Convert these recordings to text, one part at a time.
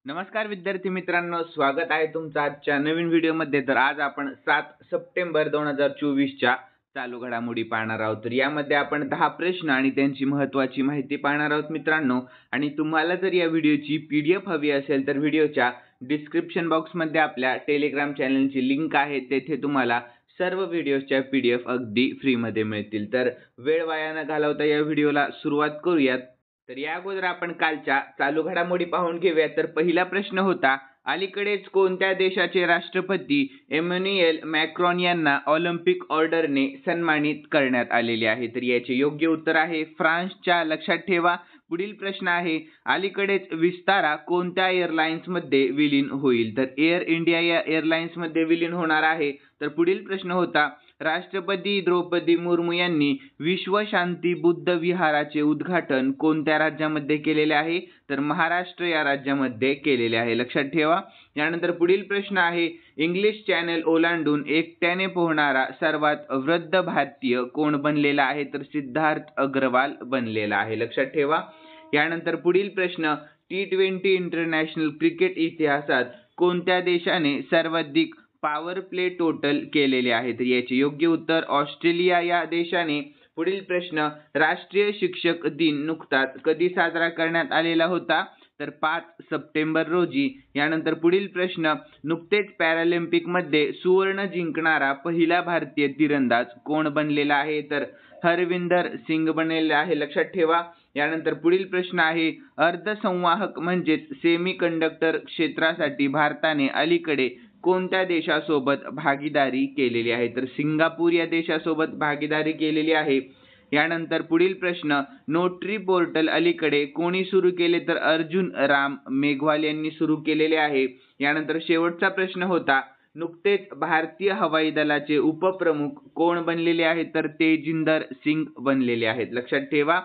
नमस्कार विद्यार्थी मित्रांनो, स्वागत आहे तुमचं आजच्या नवीन व्हिडिओमध्ये। तर आज आपण 7 सप्टेंबर 2024 च्या चालू घडामोडी पाहणार आहोत। तर यामध्ये आपण 10 प्रश्न आणि त्यांची महत्त्वाची माहिती पाहणार आहोत मित्रांनो। आणि तुम्हाला जर या व्हिडिओची PDF हवी असेल तर व्हिडिओच्या डिस्क्रिप्शन बॉक्समध्ये आपल्या टेलिग्राम चॅनलची लिंक आहे, तेथे तुम्हाला सर्व व्हिडिओच्या PDF अगदी फ्रीमध्ये मिळतील। तर वेळ वाया न घालवता या व्हिडिओला सुरुवात करूयात। तर या अगोदर आपण कालच्या चालू घडामोडी पाहून घेऊया। तर पहिला प्रश्न होता, अलीकडेच कोणत्या देशाचे राष्ट्रपती इमॅन्युएल मॅक्रॉन यांना ऑलिम्पिक ऑर्डरने सन्मानित करण्यात आलेले आहे? तर याचे योग्य उत्तर आहे फ्रान्सच्या। लक्षात ठेवा। पुढील प्रश्न आहे, अलीकडेच विस्तारा कोणत्या एअरलाइन्समध्ये विलीन होईल? तर एअर इंडिया या एअरलाइन्समध्ये विलीन होणार आहे। तर पुढील प्रश्न होता, राष्ट्रपती द्रौपदी मुर्मू यांनी विश्व शांती बुद्ध विहाराचे उद्घाटन कोणत्या राज्यामध्ये केलेले आहे? तर महाराष्ट्र या राज्यामध्ये केलेले आहे। लक्षात ठेवा। यानंतर पुढील प्रश्न आहे, इंग्लिश चॅनल ओलांडून एकट्याने पोहणारा सर्वात वृद्ध भारतीय कोण बनलेला आहे? तर सिद्धार्थ अग्रवाल बनलेला आहे। लक्षात ठेवा। यानंतर पुढील प्रश्न, T20 इंटरनॅशनल क्रिकेट इतिहासात कोणत्या देशाने सर्वाधिक पॉवर प्ले टोटल केलेले आहे? तर याचे योग्य उत्तर ऑस्ट्रेलिया या देशाने। पुढील प्रश्न, राष्ट्रीय शिक्षक दिन नुकताच कधी साजरा करण्यात आलेला होता? तर 5 सप्टेंबर रोजी। यानंतर पुढील प्रश्न, नुकतेच पॅरालिम्पिक मध्ये सुवर्ण जिंकणारा पहिला भारतीय तीरंदाज कोण बनलेला आहे? तर हरविंदर सिंग बनलेला आहे। लक्षात ठेवा। यानंतर पुढील प्रश्न आहे, अर्धसंवाहक म्हणजेच सेमी कंडक्टर क्षेत्रासाठी भारताने अलीकडे कोणत्या देशासोबत भागीदारी केलेली आहे? तर सिंगापूर या देशासोबत भागीदारी केलेली आहे। यानंतर पुढील प्रश्न, नोटरी पोर्टल अलीकडे कोणी सुरू केले? तर अर्जुन राम मेघवाल यांनी सुरू केलेले आहे। यानंतर शेवटचा प्रश्न होता, नुकतेच भारतीय हवाई दलाचे उपप्रमुख कोण बनलेले आहेत? तर तेजिंदर सिंग बनलेले आहेत। लक्षात ठेवा।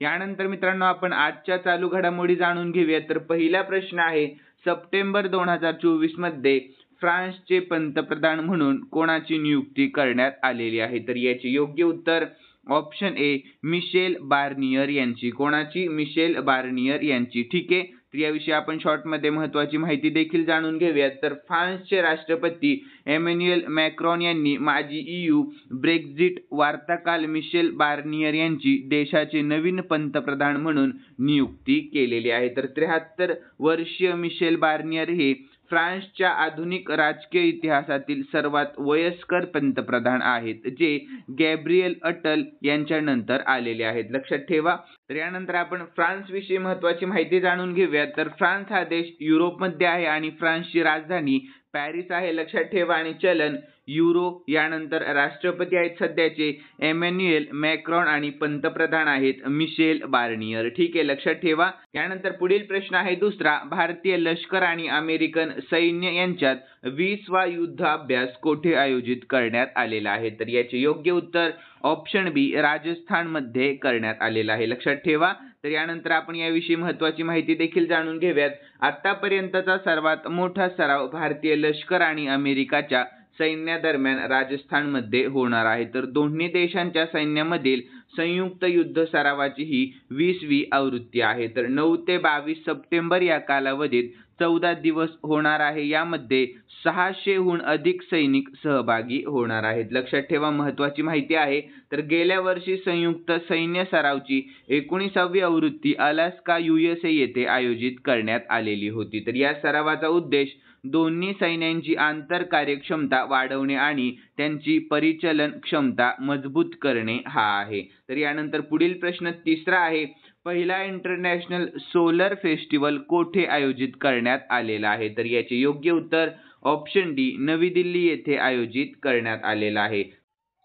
यानंतर मित्रांनो आपण आजच्या चालू घडामोडी जाणून घेऊया। तर पहिला प्रश्न आहे, सप्टेंबर 2024 मध्ये फ्रान्सचे पंतप्रधान म्हणून कोणाची नियुक्ती करण्यात आलेली आहे? तर याचे योग्य उत्तर ऑप्शन ए मिशेल बार्नियर यांची। कोणाची? मिशेल बार्नियर यांची। ठीक आहे। तर याविषयी आपण शॉर्टमध्ये महत्त्वाची माहिती देखील जाणून घेऊयात। तर फ्रान्सचे राष्ट्रपती इमॅन्युएल मॅक्रॉन यांनी माजी EU ब्रेक्झिट वार्ताकाल मिशेल बार्नियर यांची देशाचे नवीन पंतप्रधान म्हणून नियुक्ती केलेली आहे। तर 73 वर्षीय मिशेल बार्नियर हे फ्रान्सच्या आधुनिक राजकीय इतिहासातील सर्वात वयस्कर पंतप्रधान आहेत, जे गॅब्रिएल अटल यांच्यानंतर आलेले आहेत। लक्षात ठेवा। तर यानंतर आपण फ्रान्स विषयी महत्त्वाची माहिती जाणून घेऊया। तर फ्रान्स हा देश युरोपमध्ये आहे आणि फ्रान्सची राजधानी पॅरिस आहे। लक्षात ठेवा। आणि चलन युरो। यानंतर राष्ट्रपती आहेत सध्याचे इमॅन्युएल मॅक्रॉन आणि पंतप्रधान आहेत मिशेल बार्नियर। ठीक आहे। लक्षात ठेवा। यानंतर पुढील प्रश्न आहे दुसरा, भारतीय लष्कर आणि अमेरिकन सैन्य यांच्यात 20वा युद्धाभ्यास कोठे आयोजित करण्यात आलेला आहे? तर याचे योग्य उत्तर ऑप्शन बी राजस्थान मध्ये करण्यात आलेला आहे। लक्षात ठेवा। तर यानंतर आपण याविषयी महत्त्वाची माहिती देखील जाणून घेऊयात। आतापर्यंतचा सर्वात मोठा सराव भारतीय लष्कर आणि अमेरिकाच्या सैन्यादरम्यान राजस्थानमध्ये होणार आहे। तर दोन्ही देशांच्या सैन्यामधील संयुक्त युद्ध सरावाची ही 20वी आवृत्ती आहे। तर 9 ते 22 सप्टेंबर या कालावधीत 14 दिवस होणार आहे। यामध्ये 600हून अधिक सैनिक सहभागी होणार आहेत। लक्षात ठेवा। महत्त्वाची माहिती आहे। तर गेल्या वर्षी संयुक्त सैन्य सरावची 19वी आवृत्ती अलास्का USA येथे आयोजित करण्यात आलेली होती। तर या सरावाचा उद्देश दोन्ही सैन्यांची आंतर कार्यक्षमता वाढवणे आणि त्यांची परिचलन क्षमता मजबूत करणे हा आहे। तर यानंतर पुढील प्रश्न तिसरा आहे, पहिला इंटरनॅशनल सोलर फेस्टिवल कोठे आयोजित करण्यात आलेला आहे? तर याचे योग्य उत्तर ऑप्शन डी नवी दिल्ली येथे आयोजित करण्यात आलेला आहे।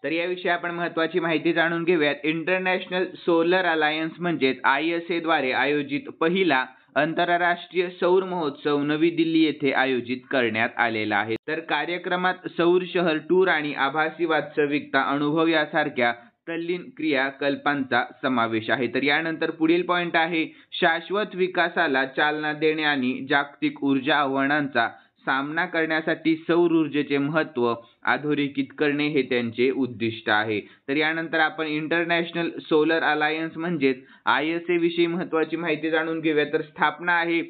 तर याविषयी आपण महत्त्वाची माहिती जाणून घेऊयात। इंटरनॅशनल सोलर अलायन्स म्हणजेच ISA द्वारे आयोजित पहिला आंतरराष्ट्रीय सौर महोत्सव नवी दिल्ली येथे आयोजित करण्यात आलेला आहे। तर कार्यक्रमात सौर शहर टूर आणि आभासी वास्तविकता अनुभव यासारख्या तल्लीन क्रियाकल्पांचा समावेश आहे। तर यानंतर पुढील पॉइंट आहे, शाश्वत विकासाला चालना देणे आणि जागतिक ऊर्जा आव्हानांचा सामना करण्यासाठी सौर ऊर्जेचे महत्त्व अधोरेखित करणे हे त्यांचे उद्दिष्ट आहे। तर यानंतर आपण इंटरनॅशनल सोलर अलायन्स म्हणजेच ISA विषयी महत्त्वाची माहिती जाणून घेऊया। तर स्थापना आहे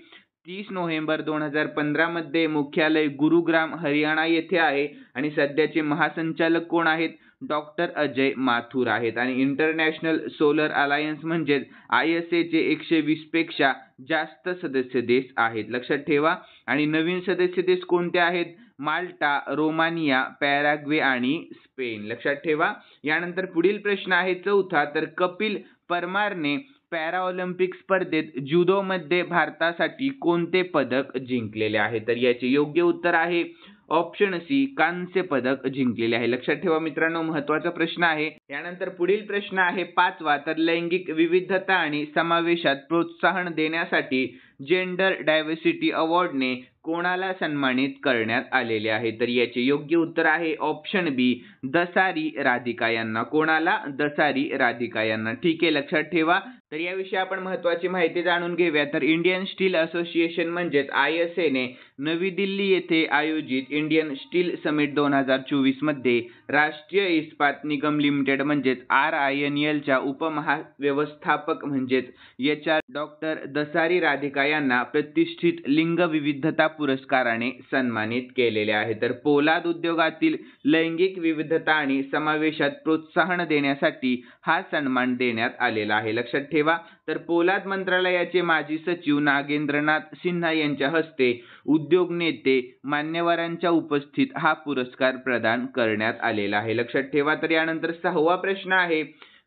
30 नोव्हेंबर 2015 मध्ये मुख्यालय गुरुग्राम हरियाणा येथे आहे आणि सध्याचे महासंचालक कोण आहेत? डॉक्टर अजय माथुर आहेत. आणि इंटरनॅशनल सोलर अलायन्स म्हणजेच ISA चे 120 पेक्षा जास्त सदस्य देश आहेत, लक्षात ठेवा. आणि नवीन सदस्य देश कोणते आहेत? माल्टा, रोमानिया, पॅराग्वे आणि स्पेन, लक्षात ठेवा. यानंतर पुढील प्रश्न आहे चौथा, तर कपिल परमारने पॅराऑलिम्पिक स्पर्धेत जुडो मध्ये भारतासाठी कोणते पदक जिंकलेले आहे? तर याचे योग्य उत्तर आहे ऑप्शन सी, कांस्य पदक जिंकलेले आहे. लक्षात ठेवा मित्रांनो, महत्त्वाचा प्रश्न आहे. यानंतर पुढील प्रश्न आहे पाचवा, तर लैंगिक विविधता आणि समावेशात प्रोत्साहन देण्यासाठी जेंडर डायव्हर्सिटी अवॉर्डने कोणाला सन्मानित करण्यात आलेले आहे? तर याचे योग्य उत्तर आहे ऑप्शन बी, दसारी राधिका यांना. कोणाला? दसारी राधिका यांना. ठीक आहे, लक्षात ठेवा. तर याविषयी आपण महत्त्वाची माहिती जाणून घेऊया. तर इंडियन स्टील असोसिएशन म्हणजेच ISA ने नवी दिल्ली येथे आयोजित इंडियन स्टील समिट 2024 मध्ये राष्ट्रीय इस्पात निगम लिमिटेड म्हणजेच RINL च्या उपमहाव्यवस्थापक म्हणजेच HR डॉक्टर दसारी राधिका यांना प्रतिष्ठित लिंग विविधता पुरस्काराने सन्मानित केलेले आहे. तर पोलाद उद्योगातील लैंगिक विविधता आणि समावेशात प्रोत्साहन देण्यासाठी हा सन्मान देण्यात आलेला आहे, लक्षात ठेवा. तर पोलाद मंत्रालयाचे माजी सचिव नागेंद्रनाथ सिन्हा यांच्या हस्ते उद्योग नेते मान्यवरांच्या उपस्थित हा पुरस्कार प्रदान करण्यात आलेला आहे, लक्षात ठेवा. तर यानंतर सहावा प्रश्न आहे,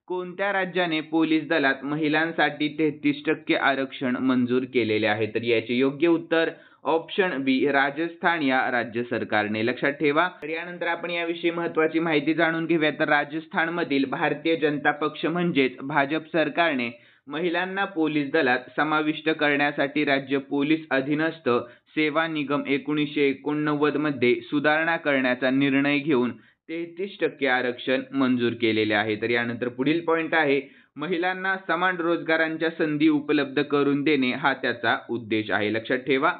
कोणत्या राज्याने पोलीस दलात महिलांसाठी 33% आरक्षण मंजूर केलेले आहे? तर याचे योग्य उत्तर ऑप्शन बी, राजस्थान या राज्य सरकारने, लक्षात ठेवा. तर यानंतर आपण याविषयी महत्त्वाची माहिती जाणून घेऊया. तर राजस्थान मधील भारतीय जनता पक्ष म्हणजेच भाजप सरकारने महिलांना पोलीस दलात समाविष्ट करण्यासाठी राज्य पोलीस अधीनस्थ सेवा निगम 1989 मध्ये सुधारणा करण्याचा निर्णय घेऊन 33% आरक्षण मंजूर केलेले आहे. तर यानंतर पुढील पॉइंट आहे, महिलांना समान रोजगारांच्या संधी उपलब्ध करून देणे हा त्याचा उद्देश आहे, लक्षात ठेवा.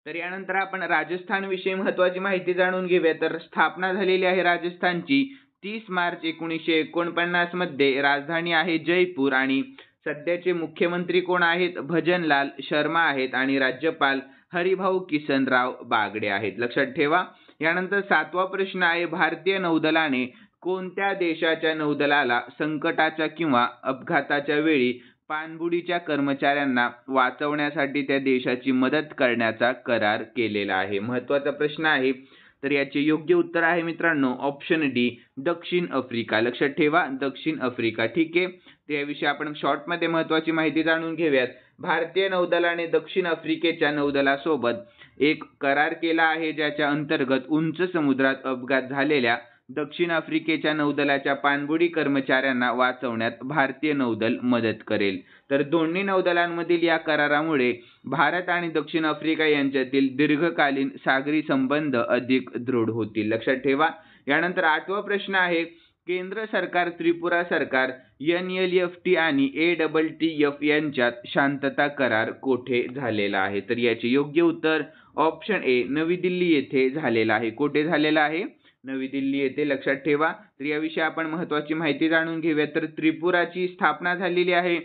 तर यानंतर आपण राजस्थान विषयी महत्त्वाची माहिती जाणून घेऊया. तर स्थापना झालेली आहे राजस्थानची 30 मार्च 1949 मध्ये. राजधानी आहे जयपूर आणि सध्याचे मुख्यमंत्री कोण आहेत? भजनलाल शर्मा आहेत आणि राज्यपाल हरिभाऊ किसनराव बागडे आहेत, लक्षात ठेवा. यानंतर सातवा प्रश्न आहे, भारतीय नौदलाने कोणत्या देशाच्या नौदलाला संकटाच्या किंवा अपघाताच्या वेळी पाणबुडीच्या कर्मचाऱ्यांना वाचवण्यासाठी त्या देशाची मदत करण्याचा करार केलेला आहे? महत्त्वाचा प्रश्न आहे. तर याचे योग्य उत्तर आहे मित्रांनो ऑप्शन डी, दक्षिण आफ्रिका, लक्षात ठेवा, दक्षिण आफ्रिका. ठीक आहे, त्याविषयी आपण शॉर्टमध्ये महत्त्वाची माहिती जाणून घेऊयात. भारतीय नौदलाने दक्षिण आफ्रिकेच्या नौदलासोबत एक करार केला आहे, ज्याच्या अंतर्गत उंच समुद्रात अपघात झालेल्या दक्षिण आफ्रिकेच्या नौदलाच्या पाणबुडी कर्मचाऱ्यांना वाचवण्यात भारतीय नौदल मदत करेल. तर दोन्ही नौदलांमधील या करारामुळे भारत आणि दक्षिण आफ्रिका यांच्यातील दीर्घकालीन सागरी संबंध अधिक दृढ होतील, लक्षात ठेवा. यानंतर आठवा प्रश्न आहे, केंद्र सरकार त्रिपुरा सरकार NLFT आणि ATTF यांच्यात शांतता करार कोठे झालेला आहे? तर याचे योग्य उत्तर ऑप्शन ए, नवी दिल्ली येथे झालेला आहे. कोठे झालेला आहे? नवी दिल्ली येथे, लक्षात ठेवा. तर याविषयी आपण महत्त्वाची माहिती जाणून घेऊया. तर त्रिपुराची स्थापना झालेली आहे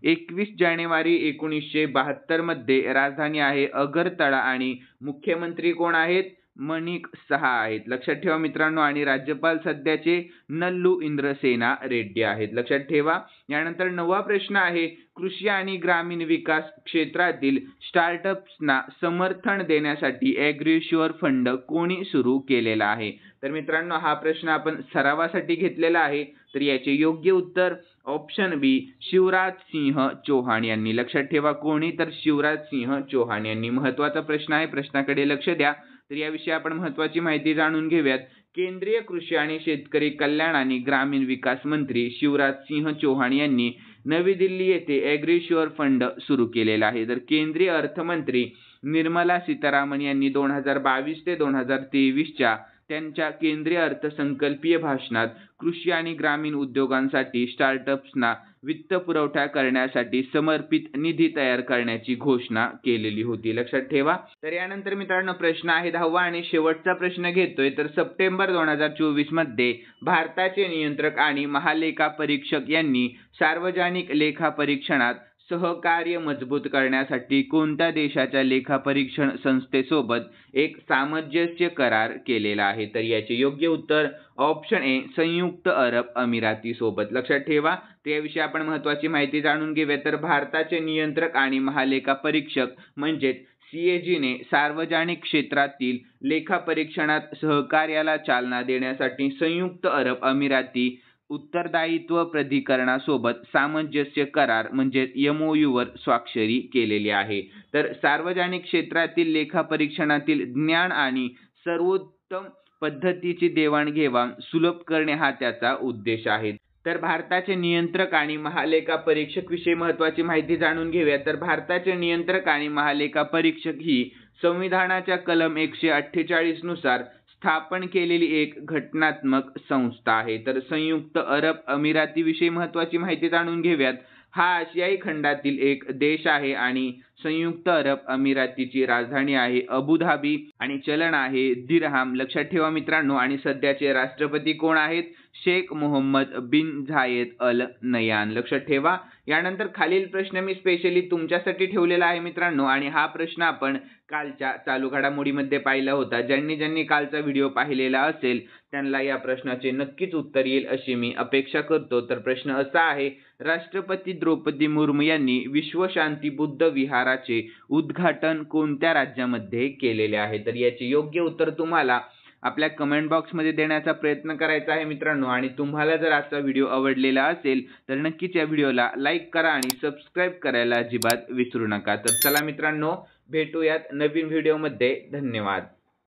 21 जानेवारी 1972 मध्ये. राजधानी आहे अगरतळा आणि मुख्यमंत्री कोण आहेत? मणिक सहा आहेत, लक्षात ठेवा मित्रांनो. आणि राज्यपाल सध्याचे नल्लू इंद्रसेना रेड्डी आहेत, लक्षात ठेवा. यानंतर नववा प्रश्न आहे, कृषी आणि ग्रामीण विकास क्षेत्रातील स्टार्टअप्सना समर्थन देण्यासाठी ॲग्रीश्युअर फंड कोणी सुरू केलेला आहे? तर मित्रांनो हा प्रश्न आपण सरावासाठी घेतलेला आहे. तर याचे योग्य उत्तर ऑप्शन बी, शिवराज सिंह चौहान यांनी, लक्षात ठेवा. कोणी? तर शिवराज सिंह चौहान यांनी. महत्त्वाचा प्रश्न आहे, प्रश्नाकडे लक्ष द्या. तर याविषयी आपण महत्त्वाची माहिती जाणून घेऊयात. केंद्रीय कृषी आणि शेतकरी कल्याण आणि ग्रामीण विकास मंत्री शिवराज सिंह चौहान यांनी नवी दिल्ली येथे ॲग्रीश्युअर फंड सुरू केलेला आहे. तर केंद्रीय अर्थमंत्री निर्मला सीतारामन यांनी 2022 ते 2023 त्यांच्या केंद्रीय अर्थसंकल्पीय भाषणात कृषी आणि ग्रामीण उद्योगांसाठी स्टार्टअप्सना वित्त पुरवठा करण्यासाठी समर्पित निधी तयार करण्याची घोषणा केलेली होती, लक्षात ठेवा. तर यानंतर मित्रांनो प्रश्न आहे 10वा आणि शेवटचा प्रश्न घेतोय. तर सप्टेंबर 2024 मध्ये भारताचे नियंत्रक आणि महालेखा परीक्षक यांनी सार्वजनिक लेखा परीक्षणात सहकार्य मजबूत करण्यासाठी कोणत्या देशाच्या लेखापरीक्षण संस्थेसोबत एक सामंजस्य करार केलेला आहे? तर याचे योग्य उत्तर ऑप्शन ए संयुक्त अरब अमिराती सोबत. लक्षात ठेवा. तर याविषयी आपण महत्त्वाची माहिती जाणून घेऊया. तर भारताचे नियंत्रक आणि महालेखापरीक्षक म्हणजेच CAG ने सार्वजनिक क्षेत्रातील लेखापरीक्षणात सहकार्याला चालना देण्यासाठी संयुक्त अरब अमिराती उत्तरदायित्व प्राधिकरणासोबत सामंजस्य करार म्हणजे MOU वर स्वाक्षरी केलेली आहे. तर सार्वजनिक क्षेत्रातील लेखापरीक्षणातील ज्ञान आणि सर्वोत्तम पद्धतीची देवाणघेवाण सुलभ करणे हा त्याचा उद्देश आहे. तर भारताचे नियंत्रक आणि महालेखापरीक्षक विषयी महत्त्वाची माहिती जाणून घेऊया. तर भारताचे नियंत्रक आणि महालेखापरीक्षक ही संविधानाच्या कलम 148 नुसार स्थापन केलेली एक घटनात्मक संस्था आहे. तर संयुक्त अरब अमिराती विषयी महत्त्वाची माहिती जाणून घेऊयात. हा आशियाई खंडातील एक देश आहे आणि संयुक्त अरब अमिरातीची राजधानी आहे अबुधाबी आणि चलन आहे दिरहाम. लक्षात ठेवा मित्रांनो. आणि सध्याचे राष्ट्रपती कोण आहेत? शेख मोहम्मद बिन झायेद अल नयान. लक्षात ठेवा. यानंतर खालील प्रश्न मी स्पेशली तुमच्यासाठी ठेवलेला आहे मित्रांनो आणि हा प्रश्न आपण कालच्या चालू घडामोडीमध्ये पाहिला होता. ज्यांनी कालचा व्हिडिओ पाहिलेला असेल त्यांना या प्रश्नाचे नक्कीच उत्तर येईल अशी मी अपेक्षा करतो. तर प्रश्न असा आहे, राष्ट्रपती द्रौपदी मुर्मू यांनी विश्वशांती बुद्ध विहाराचे उद्घाटन कोणत्या राज्यामध्ये केलेले आहे? तर याचे योग्य उत्तर तुम्हाला आपल्या कमेंट बॉक्समध्ये देण्याचा प्रयत्न करायचा आहे मित्रांनो. आणि तुम्हाला जर आजचा व्हिडिओ आवडलेला असेल तर नक्कीच या व्हिडिओला लाईक करा आणि सबस्क्राईब करायला अजिबात विसरू नका. तर चला मित्रांनो, भेटूयात नवीन व्हिडिओमध्ये. धन्यवाद.